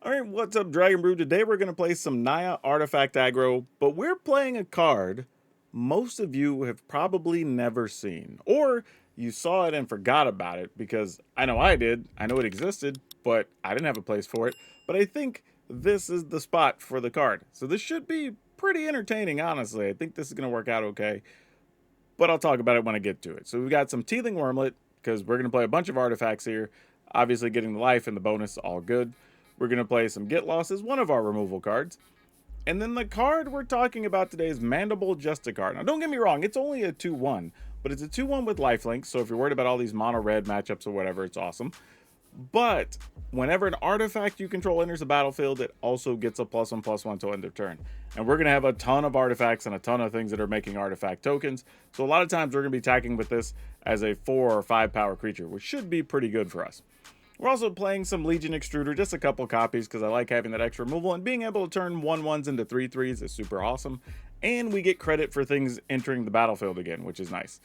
Alright, what's up, Dragon Brew? Today we're going to play some Naya Artifact Aggro, but we're playing a card most of you have probably never seen. Or you saw it and forgot about it, because I know I did. I know it existed, but I didn't have a place for it. But I think this is the spot for the card. So this should be pretty entertaining, honestly. I think this is going to work out okay. But I'll talk about it when I get to it. So we've got some Teething Wormlet, because we're going to play a bunch of artifacts here. Obviously getting the life and the bonus, all good. We're going to play some Get Lost as one of our removal cards. And then the card we're talking about today is Mandible Justiciar. Now, don't get me wrong, it's only a 2-1, but it's a 2-1 with lifelink, so if you're worried about all these mono-red matchups or whatever, it's awesome. But whenever an artifact you control enters the battlefield, it also gets a +1/+1 till end of turn. And we're going to have a ton of artifacts and a ton of things that are making artifact tokens. So a lot of times we're going to be attacking with this as a 4 or 5 power creature, which should be pretty good for us. We're also playing some Legion Extruder, just a couple copies because I like having that extra removal, and being able to turn 1/1s into 3/3s is super awesome. And we get credit for things entering the battlefield again, which is nice.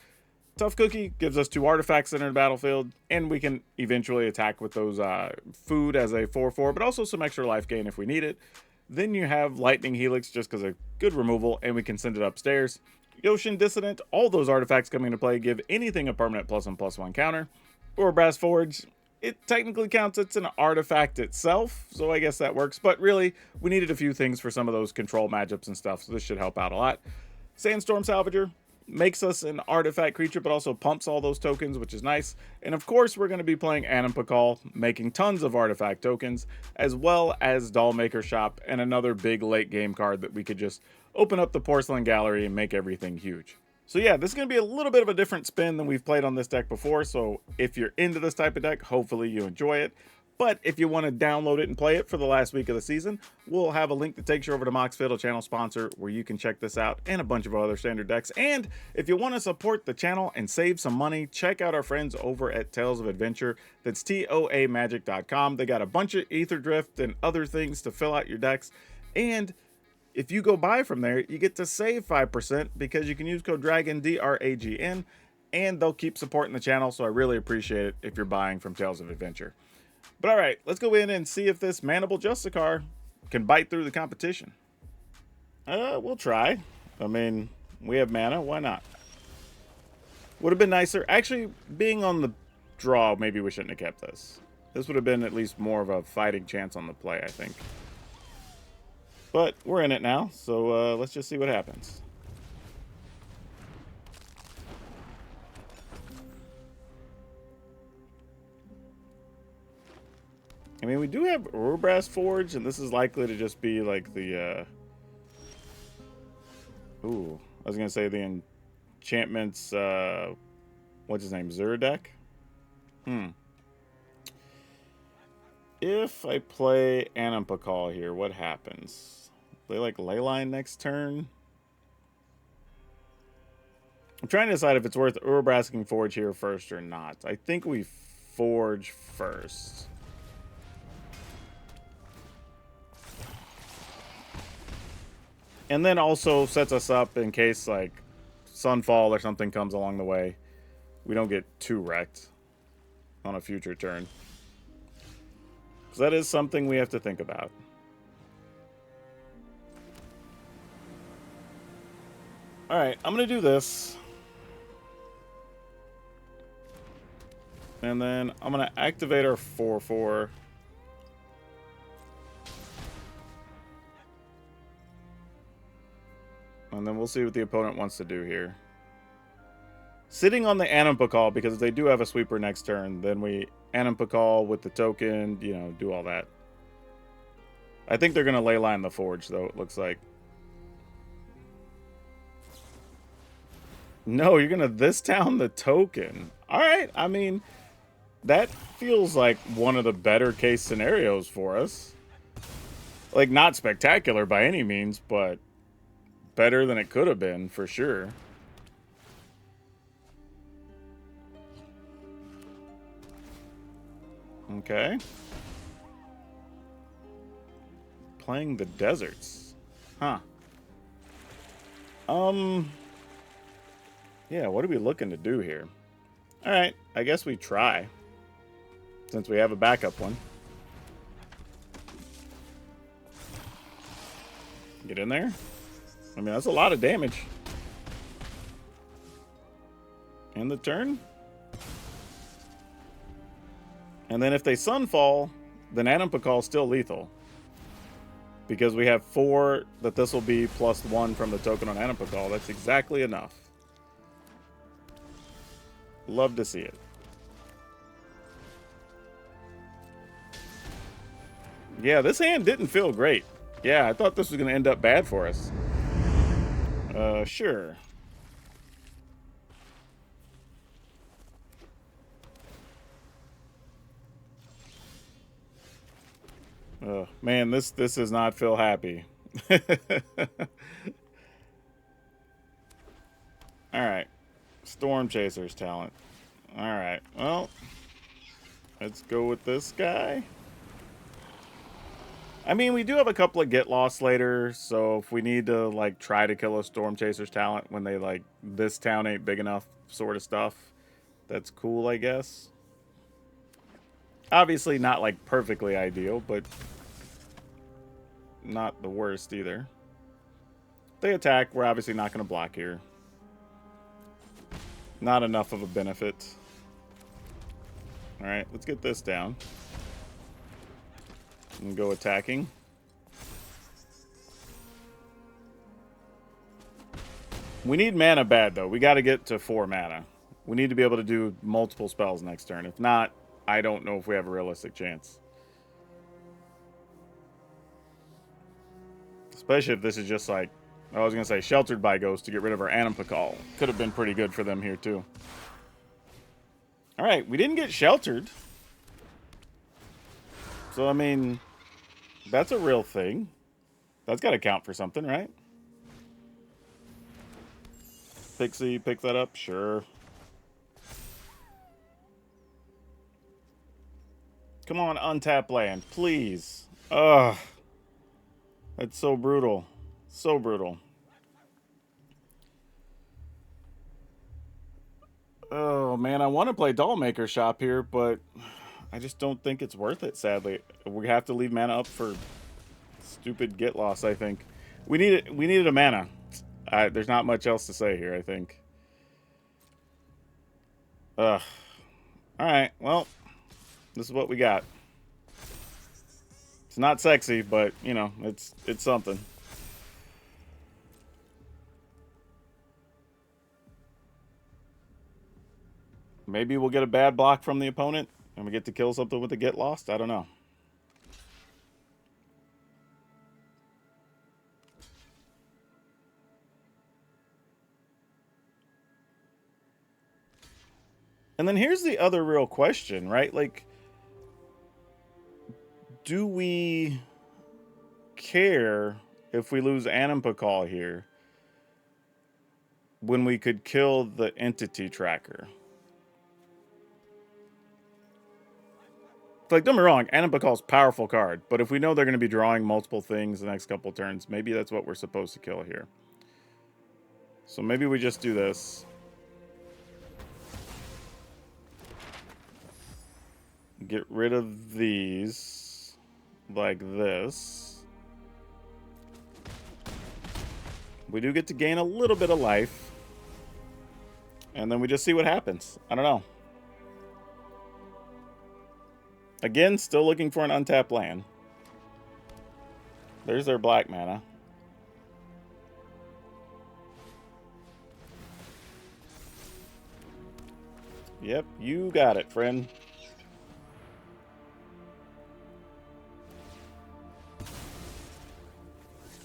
Tough Cookie gives us 2 artifacts that enter the battlefield, and we can eventually attack with those food as a 4/4, but also some extra life gain if we need it. Then you have Lightning Helix just because of good removal, and we can send it upstairs. Ocean Dissident, all those artifacts coming into play give anything a permanent +1/+1 counter. Or Brass Forge, it technically counts, it's an artifact itself, so I guess that works. But really, we needed a few things for some of those control matchups and stuff, so this should help out a lot. Sandstorm Salvager makes us an artifact creature, but also pumps all those tokens, which is nice. And of course, we're going to be playing Pakal, making tons of artifact tokens, as well as Dollmaker Shop, and another big late game card that we could just open up the Porcelain Gallery and make everything huge. So yeah, this is going to be a little bit of a different spin than we've played on this deck before, so if you're into this type of deck, hopefully you enjoy it. But if you want to download it and play it for the last week of the season, we'll have a link that takes you over to Moxfield, a channel sponsor, where you can check this out and a bunch of other standard decks. And if you want to support the channel and save some money, check out our friends over at Tales of Adventure. That's TOAMagic.com. They got a bunch of Ether Drift and other things to fill out your decks. And if you go buy from there, you get to save 5% because you can use code DRAGON, DRAGN, and they'll keep supporting the channel, so I really appreciate it if you're buying from Tales of Adventure. But alright, let's go in and see if this Mandible Justiciar can bite through the competition. We'll try. I mean, we have mana, why not? Would have been nicer. Actually, being on the draw, maybe we shouldn't have kept this. This would have been at least more of a fighting chance on the play, I think. But we're in it now, so let's just see what happens. I mean, we do have Brass Forge, and this is likely to just be like the... Ooh, I was going to say the enchantments... what's his name? Zuradek? If I play Pakal here, what happens? They like Leyline next turn? I'm trying to decide if it's worth Urabrasking Forge here first or not. I think we Forge first. And then also sets us up in case like Sunfall or something comes along the way. We don't get too wrecked on a future turn. Because that is something we have to think about. Alright, I'm going to do this. And then I'm going to activate our 4/4. And then we'll see what the opponent wants to do here. Sitting on the Pakal, because if they do have a sweeper next turn, then we Pakal with the token, you know, do all that. I think they're going to leyline the Forge, though, it looks like. No, you're going to this town the token. All right, I mean, that feels like one of the better case scenarios for us. Like, not spectacular by any means, but better than it could have been, for sure. Okay. Playing the deserts. Huh. Yeah, what are we looking to do here? Alright, I guess we try. Since we have a backup one. Get in there. I mean, that's a lot of damage. End the turn. And then if they Sunfall, then Anampakal is still lethal. Because we have 4 that this will be plus 1 from the token on Anampakal. That's exactly enough. Love to see it. Yeah, this hand didn't feel great. Yeah, I thought this was going to end up bad for us. Sure. Man, this does not feel happy. Alright. Storm Chaser's talent. Alright, well. Let's go with this guy. I mean, we do have a couple of get lost later, so if we need to, like, try to kill a Storm Chaser's talent when they, like, this town ain't big enough sort of stuff, that's cool, I guess. Obviously not, like, perfectly ideal, but not the worst either. They attack, we're obviously not going to block here. Not enough of a benefit. Alright, let's get this down. And go attacking. We need mana bad, though. We got to get to 4 mana. We need to be able to do multiple spells next turn. If not, I don't know if we have a realistic chance. Especially if this is just like, I was going to say Sheltered by Ghost to get rid of our Anampakal. Could have been pretty good for them here, too. Alright, we didn't get Sheltered. So, I mean, that's a real thing. That's got to count for something, right? Pixie, pick that up? Sure. Come on, untap land, please. Ugh. That's so brutal. So brutal. Oh, man, I want to play Dollmaker Shop here, but I just don't think it's worth it, sadly. We have to leave mana up for stupid get loss, I think. We needed a mana. There's not much else to say here, I think. Ugh. Alright, well, this is what we got. It's not sexy, but, you know, it's something. Maybe we'll get a bad block from the opponent, and we get to kill something with the get lost. I don't know. And then here's the other real question, right? Like, do we care if we lose Anampakal here when we could kill the entity tracker? Like, don't get me wrong, Anampakal's a powerful card, but if we know they're going to be drawing multiple things the next couple turns, maybe that's what we're supposed to kill here. So maybe we just do this. Get rid of these like this. We do get to gain a little bit of life. And then we just see what happens. I don't know. Again, still looking for an untapped land. There's their black mana. Yep, you got it, friend.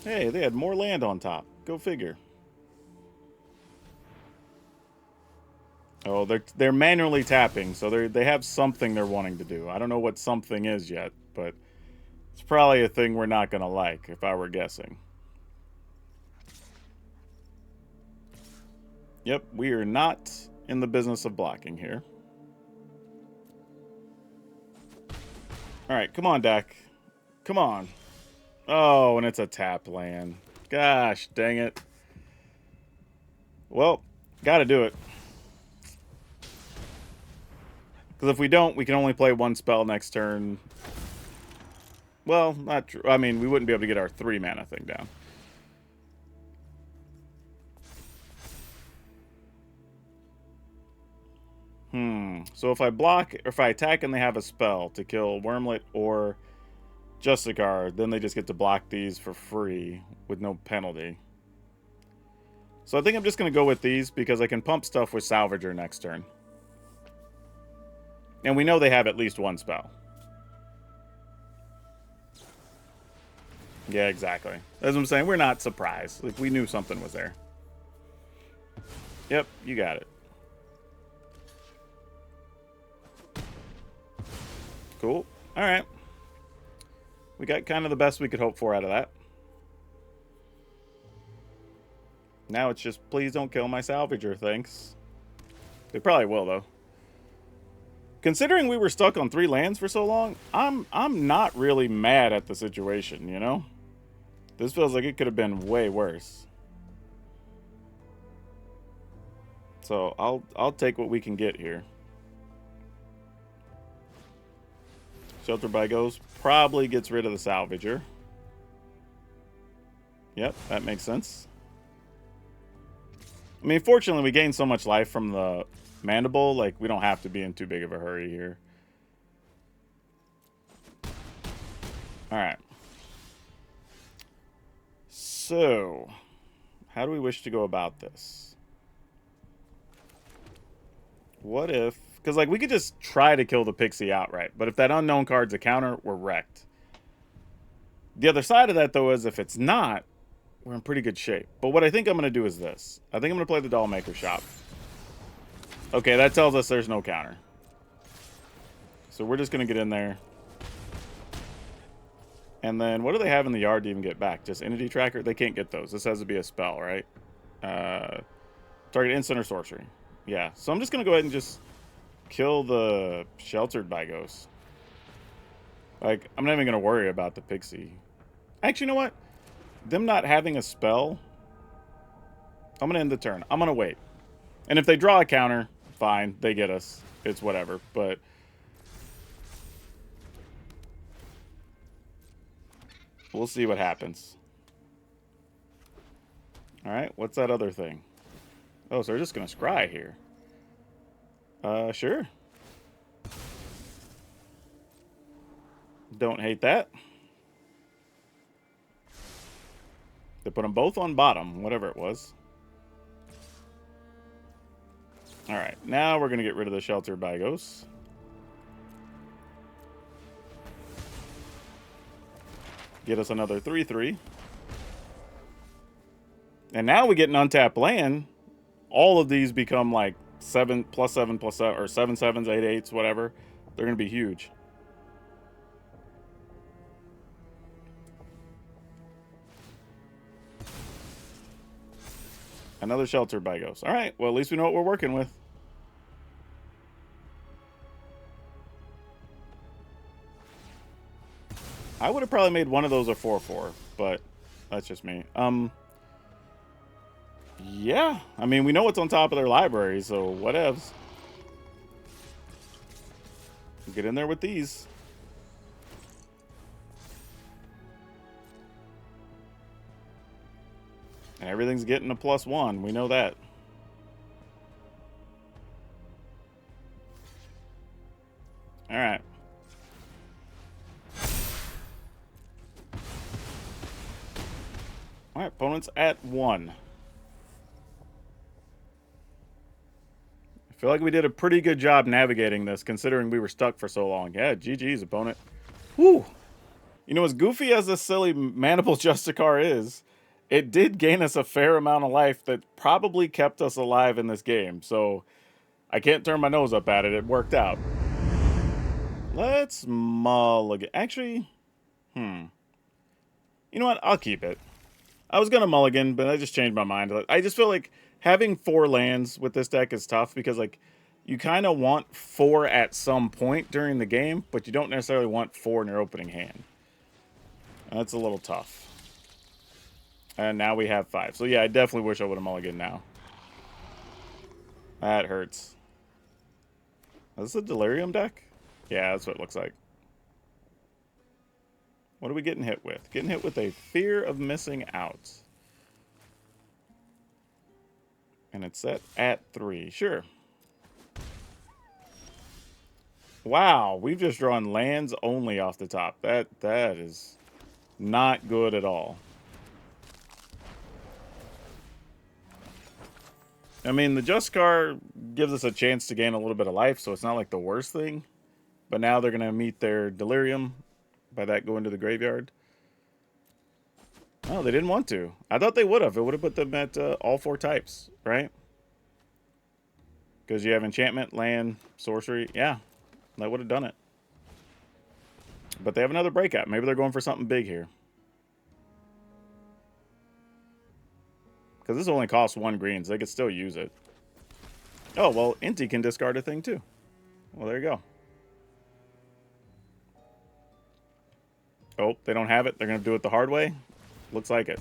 Hey, they had more land on top. Go figure. Oh, they're manually tapping, so they have something they're wanting to do. I don't know what something is yet, but it's probably a thing we're not going to like, if I were guessing. Yep, we are not in the business of blocking here. Alright, come on, deck. Come on. Oh, and it's a tap land. Gosh, dang it. Well, gotta do it. Because if we don't, we can only play one spell next turn. Well, not true. I mean, we wouldn't be able to get our 3 mana thing down. So if I block, or if I attack and they have a spell to kill Wormlet or Justiciar, then they just get to block these for free with no penalty. So I think I'm just going to go with these because I can pump stuff with Salvager next turn. And we know they have at least one spell. Yeah, exactly. That's what I'm saying. We're not surprised. Like, we knew something was there. Yep, you got it. Cool. All right. We got kind of the best we could hope for out of that. Now it's just, please don't kill my Salvager, thanks. They probably will, though. Considering we were stuck on 3 lands for so long, I'm not really mad at the situation, you know? This feels like it could have been way worse. So I'll take what we can get here. Shelter by Ghost probably gets rid of the Salvager. Yep, that makes sense. I mean, fortunately, we gained so much life from the Mandible, like, we don't have to be in too big of a hurry here. Alright. So, how do we wish to go about this? What if... Because, like, we could just try to kill the Pixie outright, but if that unknown card's a counter, we're wrecked. The other side of that, though, is if it's not, we're in pretty good shape. But what I think I'm going to do is this. I think I'm going to play the Dollmaker Shop. Okay, that tells us there's no counter. So we're just going to get in there. And then, what do they have in the yard to even get back? Just Entity Tracker? They can't get those. This has to be a spell, right? Target instant or sorcery. Yeah, so I'm just going to go ahead and just kill the Sheltered by Ghost. Like, I'm not even going to worry about the Pixie. Actually, you know what? Them not having a spell, I'm going to end the turn. I'm going to wait. And if they draw a counter, fine. They get us. It's whatever. But we'll see what happens. Alright, what's that other thing? Oh, so they're just going to scry here. Sure. Don't hate that. They put them both on bottom, whatever it was. Alright, now we're going to get rid of the Shelter by Ghosts. Get us another 3/3. And now we get an untapped land. All of these become like 7 plus 7 plus 7, or 7 7s, 8 8s, whatever. They're going to be huge. Another Shelter by Ghost. All right, well, at least we know what we're working with. I would have probably made one of those a 4/4, but that's just me. Yeah, I mean, we know what's on top of their library, so whatevs. Get in there with these. And everything's getting a +1. We know that. All right. All right, opponent's at 1. I feel like we did a pretty good job navigating this, considering we were stuck for so long. Yeah, GG's, opponent. Whew. You know, as goofy as this silly Mandible Justiciar is, it did gain us a fair amount of life that probably kept us alive in this game. So I can't turn my nose up at it. It worked out. Let's mulligan. Actually, you know what? I'll keep it. I was going to mulligan, but I just changed my mind. I just feel like having 4 lands with this deck is tough because, like, you kind of want 4 at some point during the game, but you don't necessarily want 4 in your opening hand. And that's a little tough. And now we have 5. So, yeah, I definitely wish I would have mulliganed now. That hurts. Is this a Delirium deck? Yeah, that's what it looks like. What are we getting hit with? Getting hit with a Fear of Missing Out. And it's set at 3. Sure. Wow, we've just drawn lands only off the top. That is not good at all. I mean, the Justicar gives us a chance to gain a little bit of life, so it's not like the worst thing. But now they're going to meet their Delirium. By that, go into the graveyard. Oh, they didn't want to. I thought they would have. It would have put them at all 4 types, right? Because you have enchantment, land, sorcery. Yeah, that would have done it. But they have another breakout. Maybe they're going for something big here. Because this only costs 1 green, so they could still use it. Oh, well, Inti can discard a thing too. Well, there you go. Oh, they don't have it. They're going to do it the hard way. Looks like it.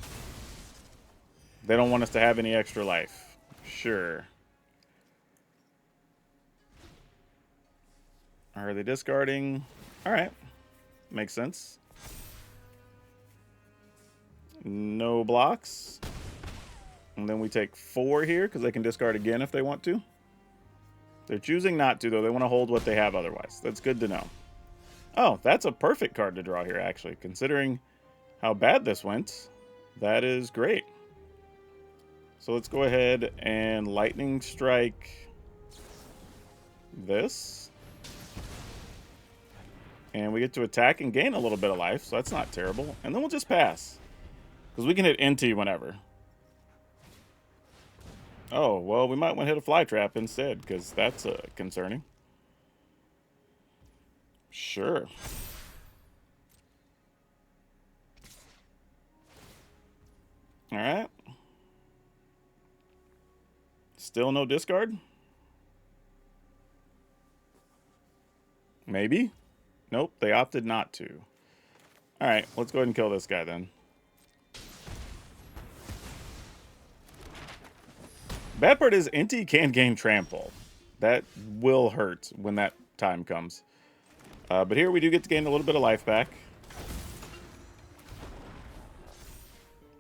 They don't want us to have any extra life. Sure. Are they discarding? All right. Makes sense. No blocks. And then we take 4 here because they can discard again if they want to. They're choosing not to, though. They want to hold what they have otherwise. That's good to know. Oh, that's a perfect card to draw here, actually. Considering how bad this went, that is great. So let's go ahead and Lightning Strike this. And we get to attack and gain a little bit of life, so that's not terrible. And then we'll just pass. Because we can hit NT whenever. Oh, well, we might want to hit a fly trap instead, because that's concerning. Sure. All right. Still no discard? Maybe? Nope, they opted not to. All right, let's go ahead and kill this guy then. Bad part is Inti can gain trample. That will hurt when that time comes. But here we do get to gain a little bit of life back.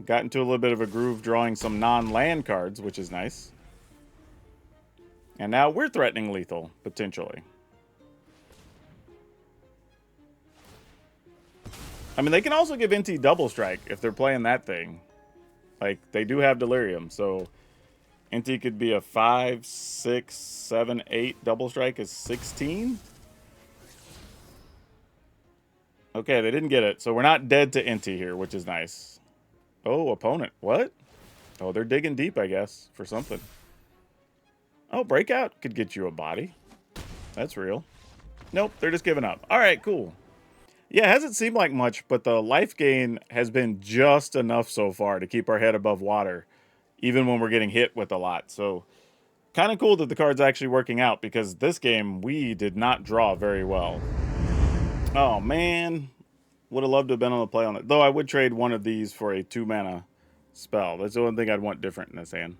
Got into a little bit of a groove drawing some non-land cards, which is nice. And now we're threatening lethal, potentially. I mean, they can also give Inti double strike if they're playing that thing. Like, they do have Delirium, so Inti could be a 5, 6, 7, 8. Double strike is 16. Okay, they didn't get it. So we're not dead to Inti here, which is nice. Oh, opponent. What? Oh, they're digging deep, I guess, for something. Oh, Breakout could get you a body. That's real. Nope, they're just giving up. All right, cool. Yeah, it hasn't seemed like much, but the life gain has been just enough so far to keep our head above water, even when we're getting hit with a lot. So, kind of cool that the card's actually working out, because this game, we did not draw very well. Oh, man. Would have loved to have been on the play on it. Though I would trade one of these for a 2-mana spell. That's the only thing I'd want different in this hand.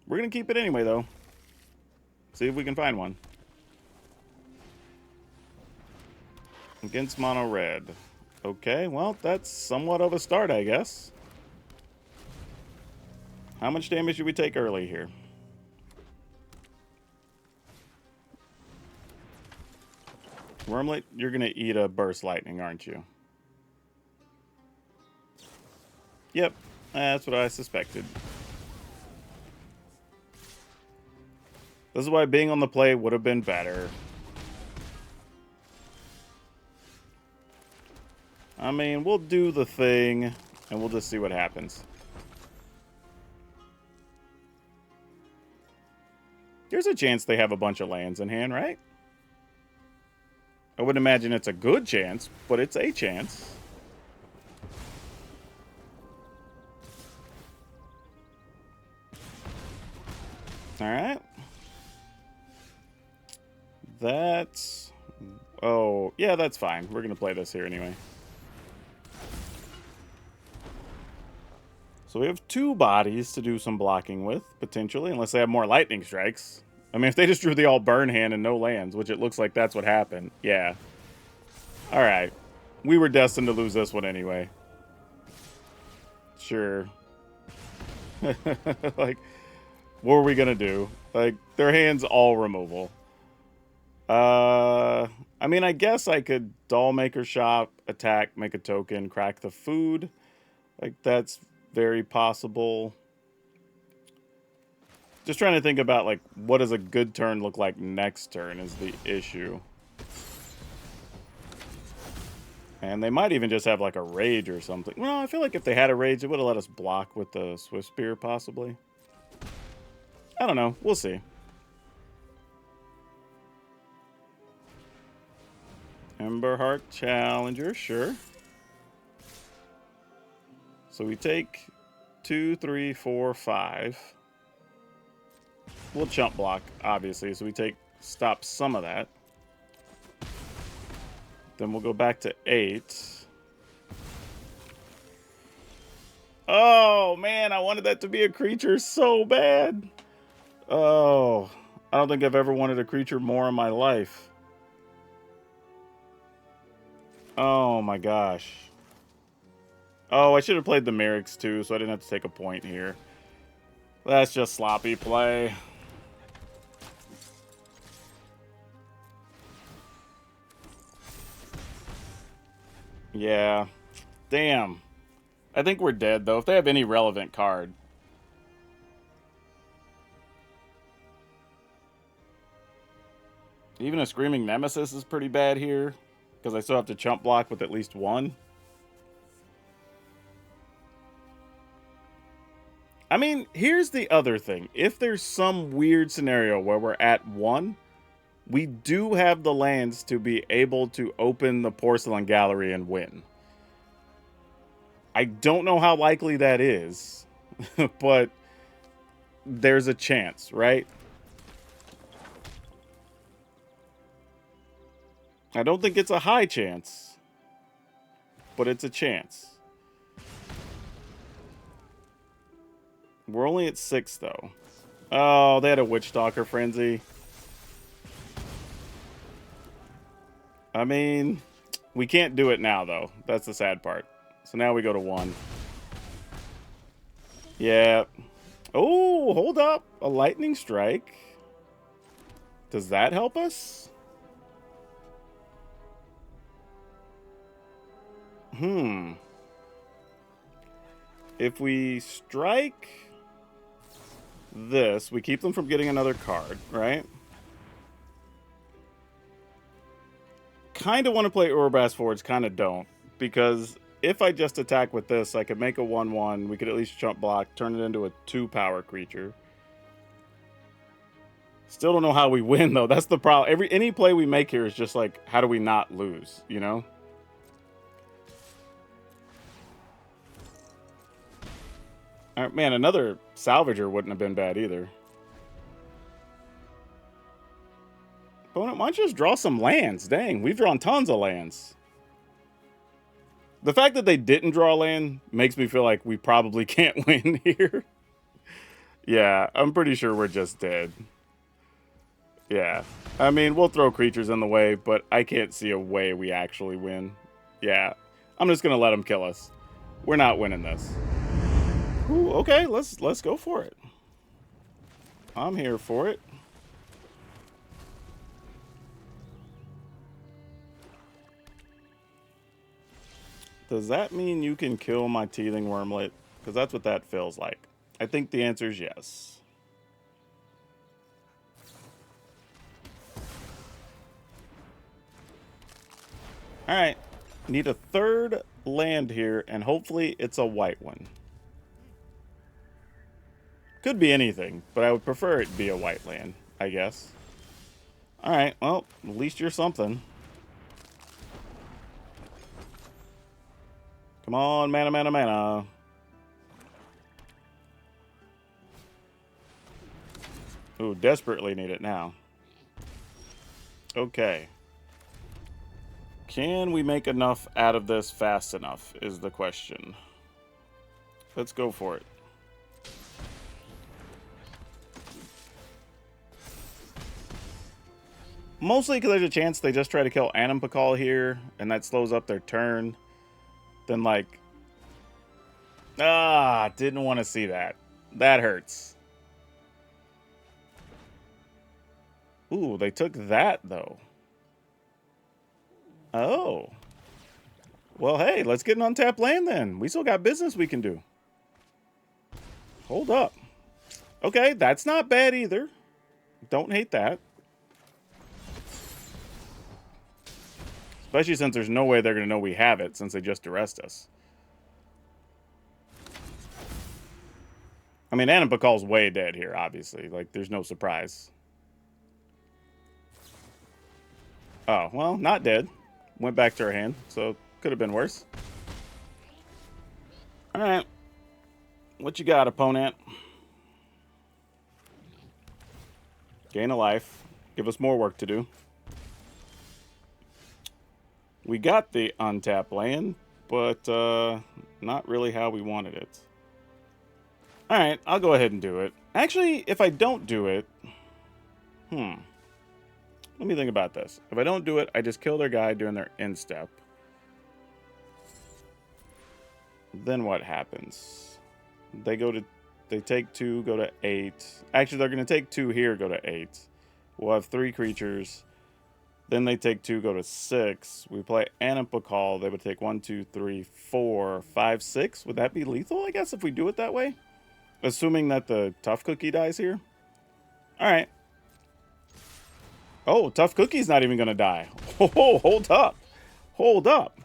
We're going to keep it anyway, though. See if we can find one. Against mono red. Okay, well, that's somewhat of a start, I guess. How much damage did we take early here? Wormlet, you're going to eat a burst lightning, aren't you? Yep, that's what I suspected. This is why being on the play would have been better. I mean, we'll do the thing, and we'll just see what happens. There's a chance they have a bunch of lands in hand, right? I wouldn't imagine it's a good chance, but it's a chance. Alright. That's... Oh, yeah, that's fine. We're going to play this here anyway. So we have 2 bodies to do some blocking with, potentially, unless they have more lightning strikes. I mean, if they just drew the all burn hand and no lands, which it looks like that's what happened, yeah. All right. We were destined to lose this one anyway. Sure. Like, What are we gonna do? Like, their hand's all removal. I mean, I guess I could Doll Maker Shop, attack, make a token, crack the food. Like, that's very possible. Just trying to think about, like, what does a good turn look like next turn is the issue. And they might even just have, like, a Rage or something. Well, I feel like if they had a Rage, it would have let us block with the Swift Spear, possibly. I don't know. We'll see. Emberheart Challenger, sure. So we take 2, 3, 4, 5. We'll chump block, obviously, so we stop some of that. Then we'll go back to 8. Oh, man, I wanted that to be a creature so bad. Oh, I don't think I've ever wanted a creature more in my life. Oh, my gosh. Oh, I should have played the Merrick's too, so I didn't have to take a point here. That's just sloppy play. Yeah. Damn. I think we're dead, though, if they have any relevant card. Even a Screaming Nemesis is pretty bad here, because I still have to chump block with at least one. I mean, here's the other thing. If there's some weird scenario where we're at 1, we do have the lands to be able to open the Porcelain Gallery and win. I don't know how likely that is, but there's a chance, right? I don't think it's a high chance, but it's a chance. We're only at 6, though. Oh, they had a Witchstalker Frenzy. I mean, we can't do it now, though. That's the sad part. So now we go to 1. Yeah. Oh, hold up. A Lightning Strike. Does that help us? If we strike this, we keep them from getting another card, right? Kind of want to play Urbass Forge, kind of don't. Because if I just attack with this, I could make a 1/1. We could at least jump block, turn it into a 2-power creature. Still don't know how we win, though. That's the problem. Any play we make here is just like, how do we not lose, you know? All right, man, another Salvager wouldn't have been bad either. Opponent, why don't you just draw some lands? Dang, we've drawn tons of lands. The fact that they didn't draw land makes me feel like we probably can't win here. Yeah, I'm pretty sure we're just dead. Yeah. I mean, we'll throw creatures in the way, but I can't see a way we actually win. Yeah. I'm just going to let them kill us. We're not winning this. Ooh, okay, let's go for it. I'm here for it. Does that mean you can kill my Teething Wormlet? Because that's what that feels like. I think the answer is yes. Alright. Need a 3rd land here, and hopefully it's a white one. Could be anything, but I would prefer it be a white land, I guess. Alright, well, at least you're something. Come on, mana, mana, mana. Ooh, desperately need it now. Okay. Can we make enough out of this fast enough, is the question. Let's go for it. Mostly because there's a chance they just try to kill Animpakal here, and that slows up their turn. Then, like... didn't want to see that. That hurts. Ooh, they took that, though. Oh. Well, hey, let's get an untapped land then. We still got business we can do. Hold up. Okay, that's not bad either. Don't hate that. Especially since there's no way they're going to know we have it since they just arrest us. I mean, Anipacal's way dead here, obviously. Like, there's no surprise. Oh, well, not dead. Went back to her hand, so could have been worse. All right. What you got, opponent? Gain a life. Give us more work to do. We got the untapped land, but not really how we wanted it. All right, I'll go ahead and do it. Actually, if I don't do it... Let me think about this. If I don't do it, I just kill their guy during their end step. Then what happens? They take 2, go to 8. Actually, they're going to take 2 here, go to 8. We'll have 3 creatures. Then they take 2, go to 6. We play Anipacall. They would take 1, 2, 3, 4, 5, 6. Would that be lethal, I guess, if we do it that way? Assuming that the Tough Cookie dies here. All right. Oh, Tough Cookie's not even going to die. Oh, hold up. Hold up.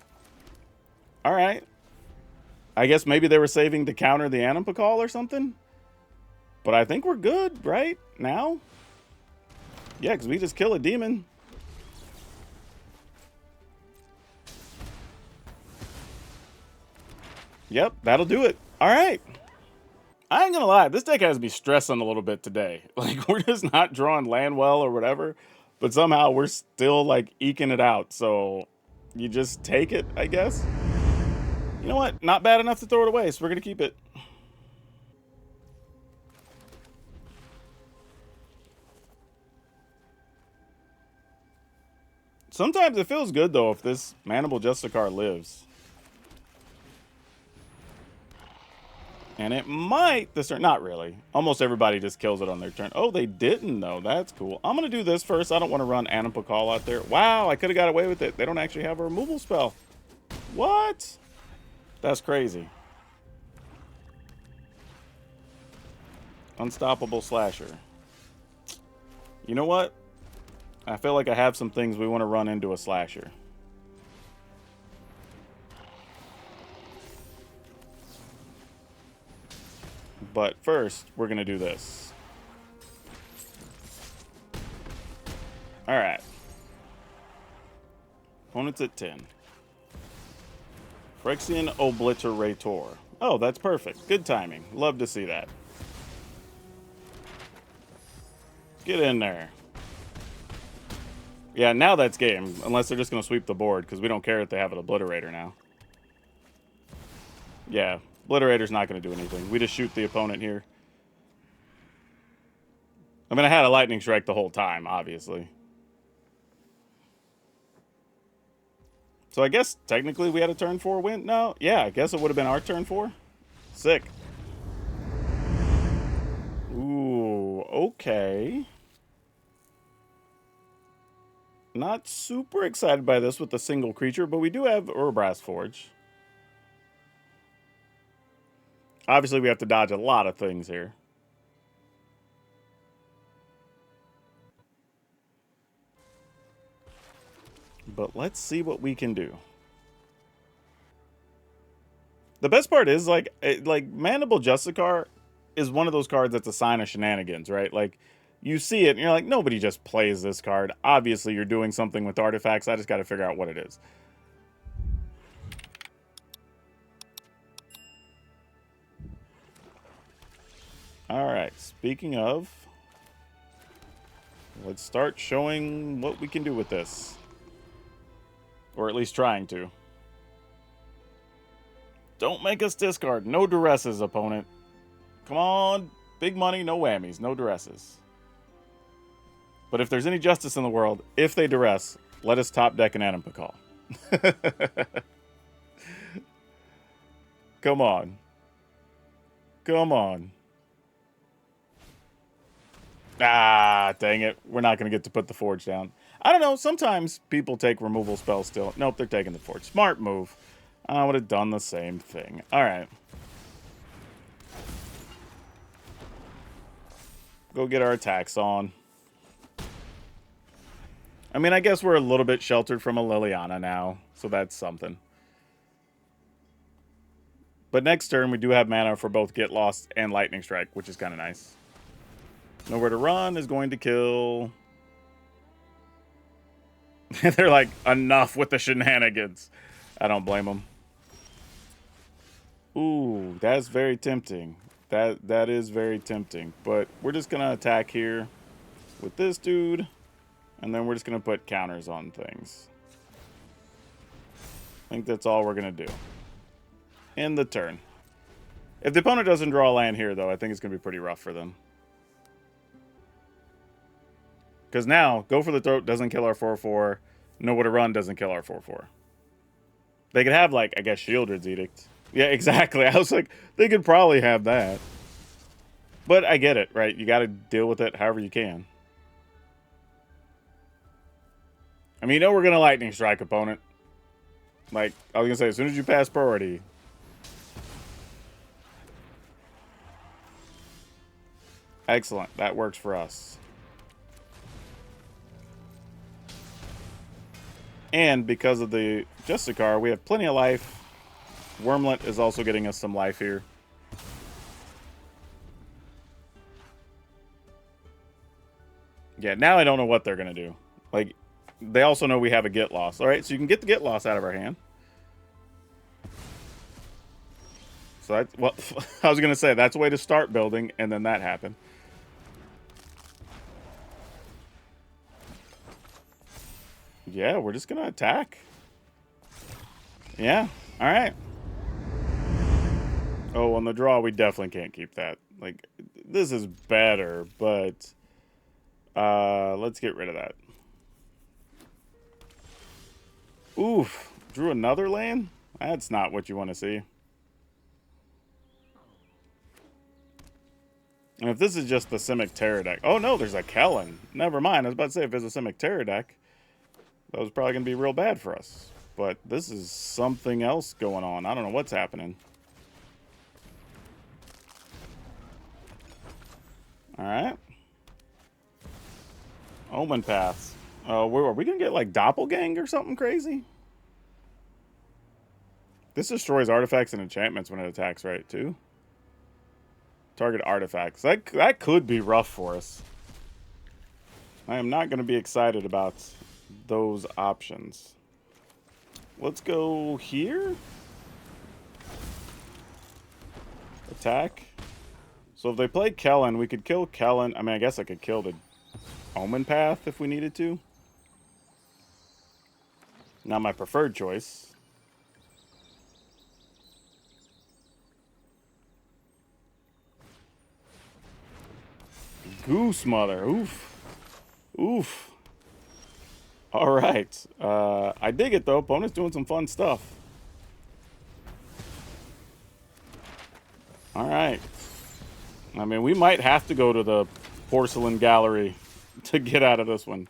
All right. I guess maybe they were saving to counter the Anipacall or something. But I think we're good, right? Now? Yeah, because we just kill a demon. Yep, that'll do it. All right. I ain't gonna lie, this deck has me stressing a little bit today. Like, we're just not drawing land well or whatever, but somehow we're still, like, eking it out. So, you just take it, I guess. You know what? Not bad enough to throw it away, so we're gonna keep it. Sometimes it feels good, though, if this Mandible Justiciar lives. And it might this turn. Not really. Almost everybody just kills it on their turn. Oh, they didn't, though. That's cool. I'm going to do this first. I don't want to run Anipacall out there. Wow, I could have got away with it. They don't actually have a removal spell. What? That's crazy. Unstoppable Slasher. You know what? I feel like I have some things we want to run into a Slasher. But first, we're going to do this. Alright. Opponent's at 10. Phyrexian Obliterator. Oh, that's perfect. Good timing. Love to see that. Get in there. Yeah, now that's game. Unless they're just going to sweep the board, because we don't care if they have an Obliterator now. Yeah, Obliterator's not going to do anything. We just shoot the opponent here. I mean, I had a Lightning Strike the whole time, obviously. So I guess technically we had a turn 4 win? No? Yeah, I guess it would have been our turn 4. Sick. Ooh, okay. Not super excited by this with a single creature, but we do have Urbrass Forge. Obviously, we have to dodge a lot of things here. But let's see what we can do. The best part is, like Mandible Justiciar is one of those cards that's a sign of shenanigans, right? Like, you see it, and you're like, nobody just plays this card. Obviously, you're doing something with artifacts. I just got to figure out what it is. All right, speaking of, let's start showing what we can do with this. Or at least trying to. Don't make us discard. No duresses, opponent. Come on. Big money, no whammies. No duresses. But if there's any justice in the world, if they duress, let us top deck an Anipacall. Come on. Come on. Ah, dang it. We're not going to get to put the Forge down. I don't know. Sometimes people take removal spells still. Nope, they're taking the Forge. Smart move. I would have done the same thing. All right. Go get our attacks on. I mean, I guess we're a little bit sheltered from a Liliana now, so that's something. But next turn, we do have mana for both Get Lost and Lightning Strike, which is kind of nice. Nowhere to Run is going to kill. They're like, enough with the shenanigans. I don't blame them. Ooh, that's very tempting. That is very tempting. But we're just going to attack here with this dude. And then we're just going to put counters on things. I think that's all we're going to do. End the turn. If the opponent doesn't draw a land here, though, I think it's going to be pretty rough for them. Because now, Go for the Throat doesn't kill our 4/4. Nowhere to Run doesn't kill our 4/4. They could have, like, I guess, Shieldred's Edict. Yeah, exactly. I was like, they could probably have that. But I get it, right? You got to deal with it however you can. I mean, you know we're going to Lightning Strike opponent. Like, I was going to say, as soon as you pass priority. Excellent. That works for us. And because of the Justiciar, we have plenty of life. Wormlet is also getting us some life here. Yeah, now I don't know what they're going to do. Like, they also know we have a Get Lost. All right, so you can get the Get Lost out of our hand. So that's, well, I was going to say, that's a way to start building, and then that happened. Yeah, we're just going to attack. Yeah, all right. Oh, on the draw, we definitely can't keep that. Like, this is better, but let's get rid of that. Oof, drew another land? That's not what you want to see. And if this is just the Simic Terror deck... Oh, no, there's a Kellen. Never mind. I was about to say, if there's a Simic Terror deck, that was probably going to be real bad for us. But this is something else going on. I don't know what's happening. All right. Omen Paths. Are we going to get, like, Doppelgang or something crazy? This destroys artifacts and enchantments when it attacks, right, too? Target artifacts. That could be rough for us. I am not going to be excited about those options. Let's go here. Attack. So if they play Kellen, we could kill Kellen. I mean, I guess I could kill the Omen Path if we needed to. Not my preferred choice. Goose Mother. Oof. Oof. All right. I dig it, though. Opponent's doing some fun stuff. All right. I mean, we might have to go to the porcelain gallery to get out of this one.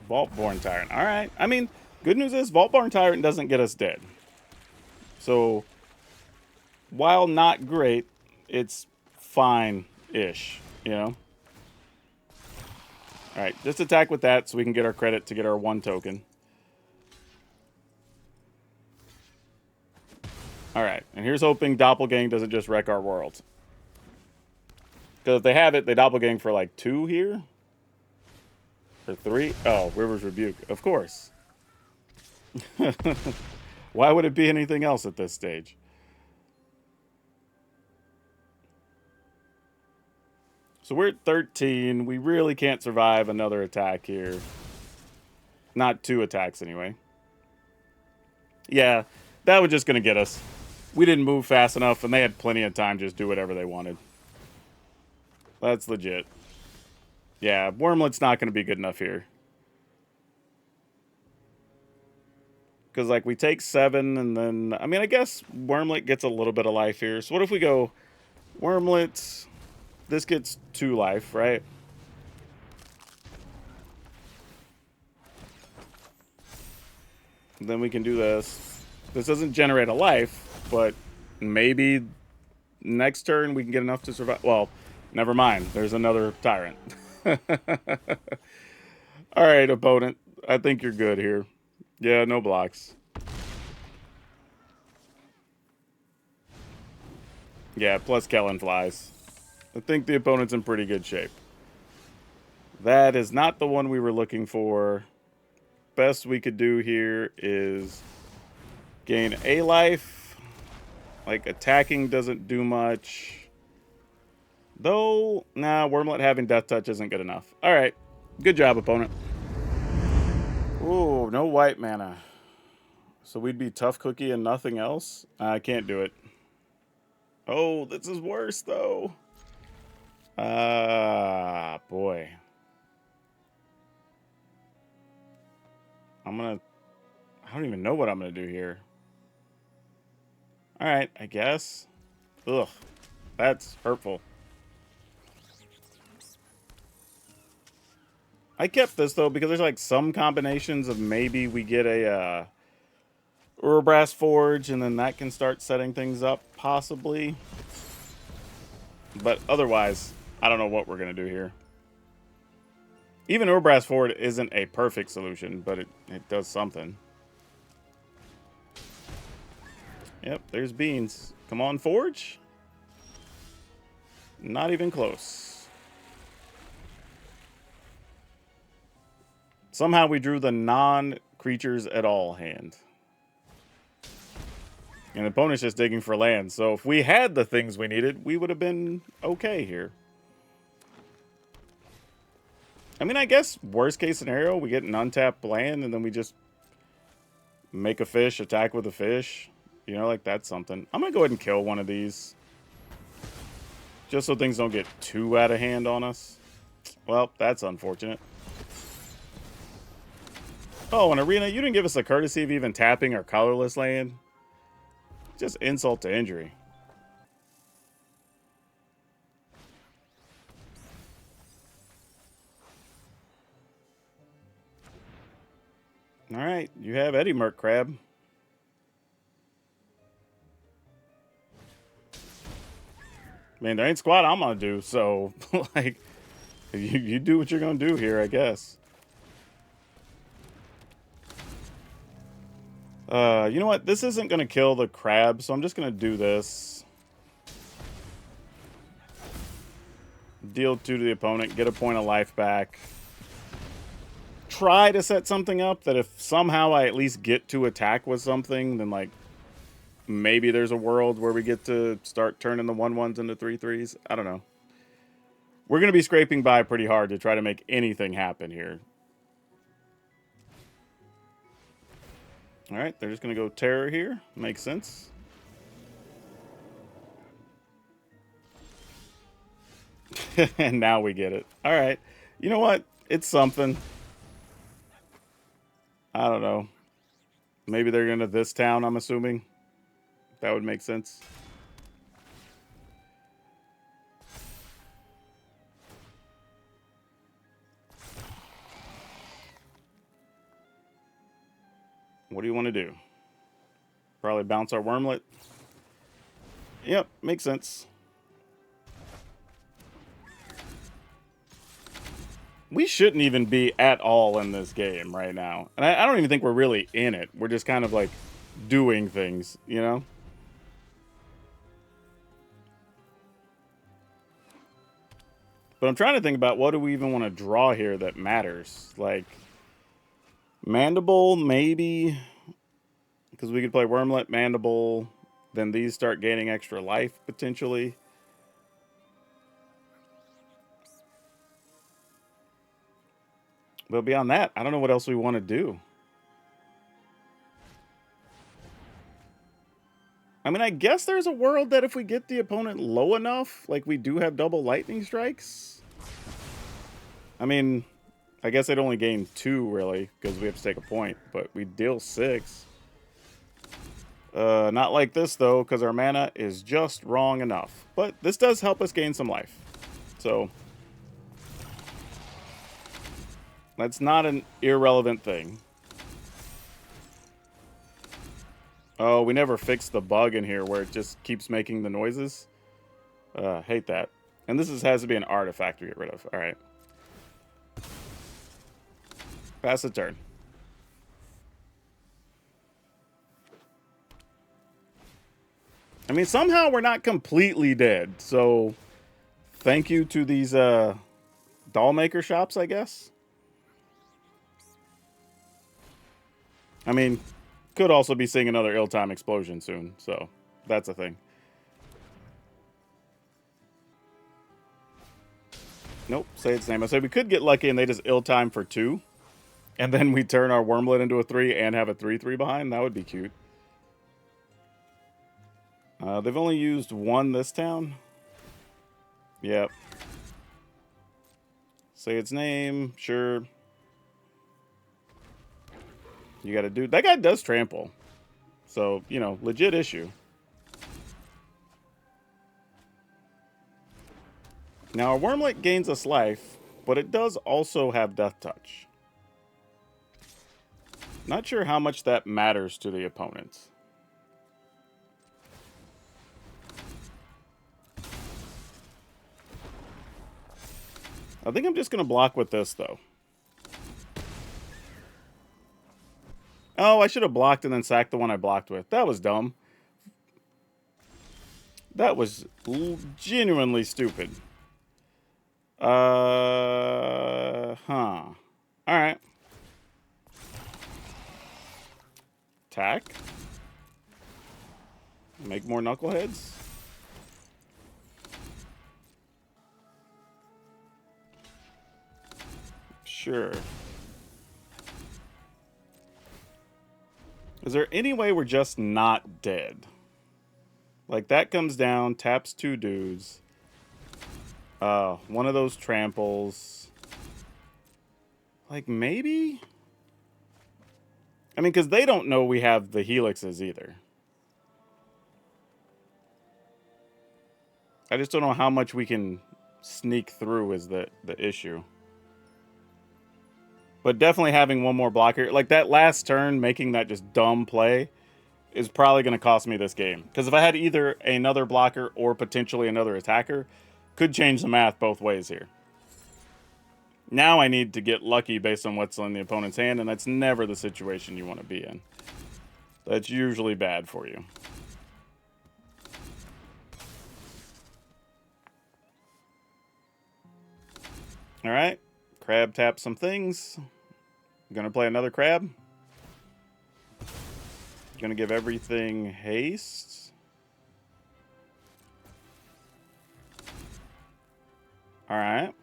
Vaultborn Tyrant. All right. I mean, good news is Vaultborn Tyrant doesn't get us dead. So, while not great, it's fine-ish, you know? All right, just attack with that so we can get our credit to get our 1 token. All right, and here's hoping Doppelgang doesn't just wreck our world. Because if they have it, they Doppelgang for like 2 here. Or 3. Oh, River's Rebuke. Of course. Why would it be anything else at this stage? So we're at 13. We really can't survive another attack here. Not 2 attacks, anyway. Yeah, that was just going to get us. We didn't move fast enough, and they had plenty of time to just do whatever they wanted. That's legit. Yeah, Wormlet's not going to be good enough here. Because, like, we take 7, and then... I mean, I guess Wormlet gets a little bit of life here. So what if we go Wormlet... This gets 2 life, right? Then we can do this. This doesn't generate a life, but maybe next turn we can get enough to survive. Well, never mind. There's another Tyrant. All right, opponent. I think you're good here. Yeah, no blocks. Yeah, plus Kellen flies. I think the opponent's in pretty good shape. That is not the one we were looking for. Best we could do here is gain a life. Like, attacking doesn't do much. Though, nah, Wormlet having Death Touch isn't good enough. All right. Good job, opponent. Ooh, no white mana. So we'd be Tough Cookie and nothing else? I can't do it. Oh, this is worse, though. Boy. I don't even know what I'm gonna do here. Alright, I guess. Ugh. That's hurtful. I kept this, though, because there's, like, some combinations of maybe we get a, Urbrass Forge, and then that can start setting things up, possibly. But otherwise, I don't know what we're going to do here. Even Urbrass Forge isn't a perfect solution, but it does something. Yep, there's beans. Come on, Forge. Not even close. Somehow we drew the non-creatures at all hand. And the opponent's just digging for land. So if we had the things we needed, we would have been okay here. I mean, I guess worst case scenario, we get an untapped land and then we just make a fish, attack with a fish. You know, like that's something. I'm going to go ahead and kill one of these. Just so things don't get too out of hand on us. Well, that's unfortunate. Oh, an Arena, you didn't give us the courtesy of even tapping our colorless land. Just insult to injury. All right, you have Eddie Merc Crab. Man, there ain't squat I'm gonna do, so like you do what you're gonna do here, I guess. You know what? This isn't gonna kill the crab, so I'm just gonna do this. Deal 2 to the opponent, get a point of life back. Try to set something up that if somehow I at least get to attack with something, then like maybe there's a world where we get to start turning the 1/1s into 3/3s. I don't know. We're going to be scraping by pretty hard to try to make anything happen here. All right, they're just going to go Terror here. Makes sense. And now we get it. All right. You know what? It's something. I don't know. Maybe they're going to this town, I'm assuming. That would make sense. What do you want to do? Probably bounce our Wormlet. Yep, makes sense. We shouldn't even be at all in this game right now. And I don't even think we're really in it. We're just kind of like doing things, you know? But I'm trying to think about what do we even want to draw here that matters. Like, Mandible, maybe. Because we could play Wormlet, Mandible. Then these start gaining extra life, potentially. But beyond that, I don't know what else we want to do. I mean, I guess there's a world that if we get the opponent low enough, like we do have double lightning strikes. I mean, I guess they'd only gain 2, really, because we have to take a point. But we deal 6. Not like this, though, because our mana is just wrong enough. But this does help us gain some life. So, that's not an irrelevant thing. Oh, we never fixed the bug in here where it just keeps making the noises. Hate that. And this has to be an artifact to get rid of. All right. Pass the turn. I mean, somehow we're not completely dead. So, thank you to these doll maker shops, I guess. I mean, could also be seeing another ill-time explosion soon. So, that's a thing. Nope, say its name. I said we could get lucky and they just ill-time for 2. And then we turn our Wormlet into a 3 and have a 3/3 behind. That would be cute. They've only used 1 this town. Yep. Say its name. Sure. You gotta do... That guy does trample. So, you know, legit issue. Now, our Wormlet gains us life, but it does also have Death Touch. Not sure how much that matters to the opponent. I think I'm just going to block with this, though. Oh, I should have blocked and then sacked the one I blocked with. That was dumb. That was genuinely stupid. Alright. Attack. Make more knuckleheads. Sure. Is there any way we're just not dead? Like, that comes down, taps 2 dudes. One of those tramples. Like, maybe? I mean, because they don't know we have the helixes either. I just don't know how much we can sneak through is the issue. But definitely having one more blocker. Like, that last turn, making that just dumb play is probably going to cost me this game. Because if I had either another blocker or potentially another attacker, could change the math both ways here. Now I need to get lucky based on what's on the opponent's hand, and that's never the situation you want to be in. That's usually bad for you. Alright. Crab tap some things. Gonna play another crab. Gonna give everything haste. Alright.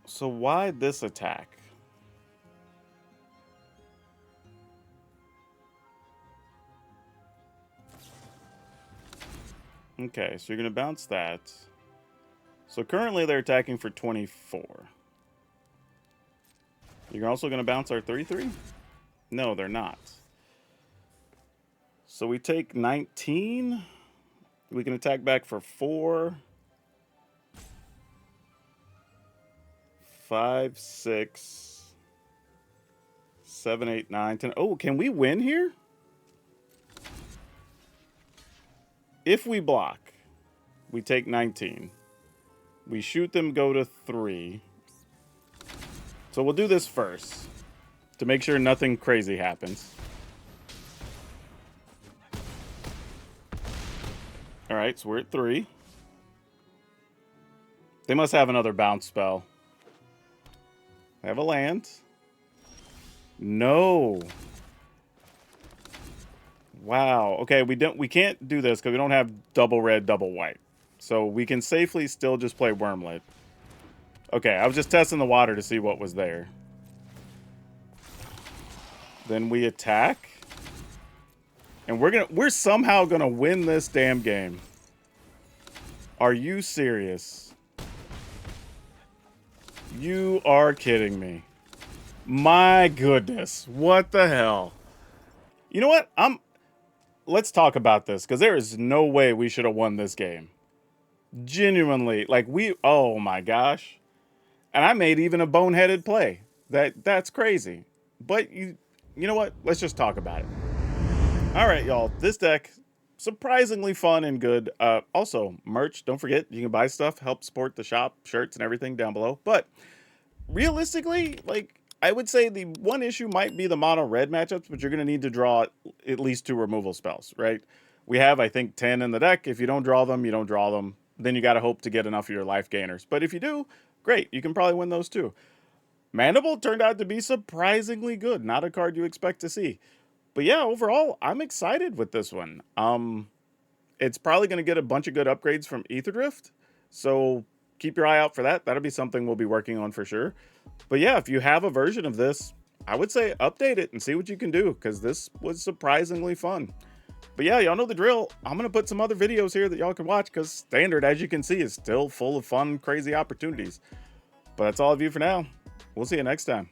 So why this attack? Okay, so you're gonna bounce that. So currently they're attacking for 24. You're also going to bounce our 3/3? No, they're not. So we take 19. We can attack back for 4. 5, 6, 7, 8, 9, 10. Oh, can we win here? If we block, we take 19. We shoot them, go to 3. So we'll do this first to make sure nothing crazy happens. All right, so we're at 3. They must have another bounce spell. They have a land. No. Wow. Okay, we can't do this because we don't have double red, double white. So we can safely still just play Wormlet. Okay, I was just testing the water to see what was there. Then we attack. And we're somehow gonna win this damn game. Are you serious? You are kidding me. My goodness. What the hell? You know what? Let's talk about this, because there is no way we should have won this game. Genuinely, like oh my gosh. And I made even a boneheaded play. That's crazy. But you know what? Let's just talk about it. All right, y'all. This deck, surprisingly fun and good. Also, merch. Don't forget, you can buy stuff, help support the shop, shirts and everything down below. But realistically, like, I would say the one issue might be the mono red matchups, but you're going to need to draw at least 2 removal spells, right? We have, I think, 10 in the deck. If you don't draw them, you don't draw them. Then you got to hope to get enough of your life gainers. But if you do, great. You can probably win those too. Mandible turned out to be surprisingly good. Not a card you expect to see. But yeah, overall, I'm excited with this one. It's probably going to get a bunch of good upgrades from Aether Drift. So keep your eye out for that. That'll be something we'll be working on for sure. But yeah, if you have a version of this, I would say update it and see what you can do, because this was surprisingly fun. But yeah, y'all know the drill. I'm going to put some other videos here that y'all can watch, because Standard, as you can see, is still full of fun, crazy opportunities. But that's all of you for now. We'll see you next time.